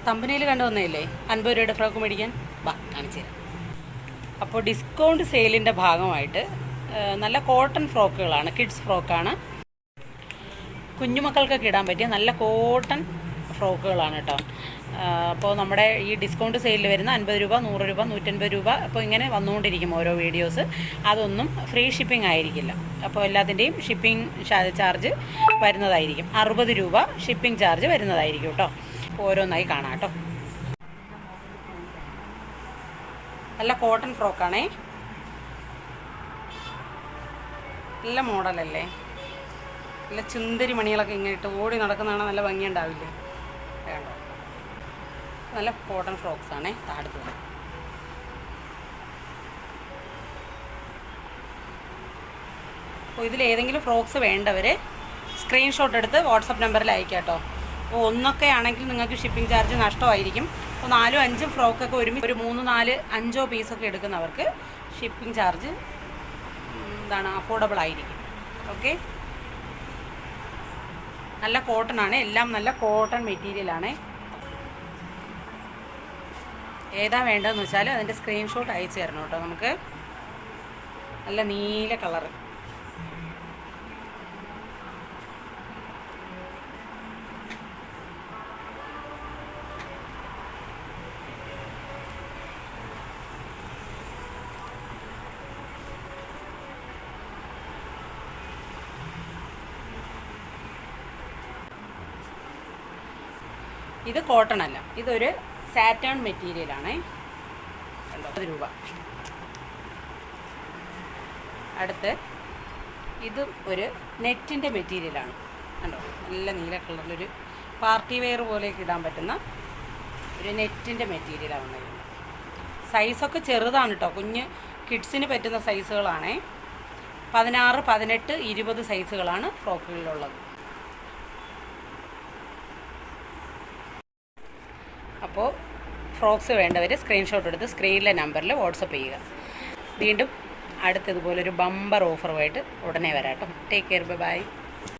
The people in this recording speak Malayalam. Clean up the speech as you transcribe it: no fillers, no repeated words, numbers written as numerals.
തമ്പനിയിൽ കണ്ടുവന്നില്ലേ 50 രൂപയുടെ ഫ്രോക്ക് മേടിക്കാൻ? വാ കാണിച്ചു തരാം. അപ്പോൾ ഡിസ്കൗണ്ട് സെയിലിൻ്റെ ഭാഗമായിട്ട് നല്ല കോട്ടൺ ഫ്രോക്കുകളാണ്, കിഡ്സ് ഫ്രോക്കാണ്, കുഞ്ഞുമക്കൾക്കൊക്കെ ഇടാൻ പറ്റിയ നല്ല കോട്ടൺ ഫ്രോക്കുകളാണ് കേട്ടോ. അപ്പോൾ നമ്മുടെ ഈ ഡിസ്കൗണ്ട് സെയിലിൽ വരുന്ന 50 രൂപ, 100 രൂപ, 150 രൂപ അപ്പോൾ ഇങ്ങനെ വന്നുകൊണ്ടിരിക്കും ഓരോ വീഡിയോസ്. അതൊന്നും ഫ്രീ ഷിപ്പിംഗ് ആയിരിക്കില്ല. അപ്പോൾ എല്ലാത്തിൻ്റെയും ഷിപ്പിംഗ് ചാർജ് വരുന്നതായിരിക്കും. 60 രൂപ ഷിപ്പിംഗ് ചാർജ് വരുന്നതായിരിക്കും കേട്ടോ. അപ്പോൾ ഓരോന്നായി കാണാം കേട്ടോ. നല്ല കോട്ടൺ ഫ്രോക്കാണേ, നല്ല മോഡലല്ലേ, നല്ല ചുന്ദരി മണികളൊക്കെ ഇങ്ങനെ ഇട്ട് ഓടി നടക്കുന്നതാണ്, നല്ല ഭംഗിയുണ്ടാവില്ലേ? വേണ്ട, നല്ല കോട്ടൺ ഫ്രോക്സാണേ. താഴത്ത് അപ്പോൾ ഇതിലേതെങ്കിലും ഫ്രോക്സ് വേണ്ടവർ സ്ക്രീൻഷോട്ട് എടുത്ത് വാട്സപ്പ് നമ്പറിൽ അയക്കാം കേട്ടോ. അപ്പോൾ ഒന്നൊക്കെ ആണെങ്കിൽ നിങ്ങൾക്ക് ഷിപ്പിംഗ് ചാർജ് നഷ്ടമായിരിക്കും. അപ്പോൾ 4, 5 ഫ്രോക്കൊക്കെ ഒരുമിച്ച് ഒരു 3, 4, 5 പീസൊക്കെ എടുക്കുന്നവർക്ക് ഷിപ്പിംഗ് ചാർജ് അഫോർഡബിൾ ആയിരിക്കും. ഓക്കെ, നല്ല കോട്ടൺ ആണ്, എല്ലാം നല്ല കോട്ടൺ മെറ്റീരിയലാണ്. ഏതാ വേണ്ടതെന്ന് വെച്ചാൽ അതിൻ്റെ സ്ക്രീൻഷോട്ട് അയച്ചു തരണം കേട്ടോ. നമുക്ക് നല്ല നീല കളറ്, ഇത് കോട്ടൺ അല്ല, ഇതൊരു സാറ്റേൺ മെറ്റീരിയലാണേ. 50 രൂപ. അടുത്ത് ഇത് ഒരു നെറ്റിൻ്റെ മെറ്റീരിയലാണ് കണ്ടോ, നല്ല നീല കളറിലൊരു പാർട്ടി വെയർ പോലെയൊക്കെ ഇടാൻ പറ്റുന്ന ഒരു നെറ്റിൻ്റെ മെറ്റീരിയലാണ് വന്നിരുന്നത്. സൈസൊക്കെ ചെറുതാണ് കേട്ടോ, കുഞ്ഞ് കിഡ്സിന് പറ്റുന്ന സൈസുകളാണേ. 16, 18, 20 സൈസുകളാണ് ഫ്രോക്കുകളിലുള്ളത്. അപ്പോൾ ഫ്രോക്സ് വേണ്ടവർ സ്ക്രീൻഷോട്ട് എടുത്ത് സ്ക്രീനിലെ നമ്പറിൽ വാട്സപ്പ് ചെയ്യുക. വീണ്ടും അടുത്തതുപോലൊരു ബമ്പർ ഓഫറുമായിട്ട് ഉടനെ വരാം കേട്ടോ. Take care, by.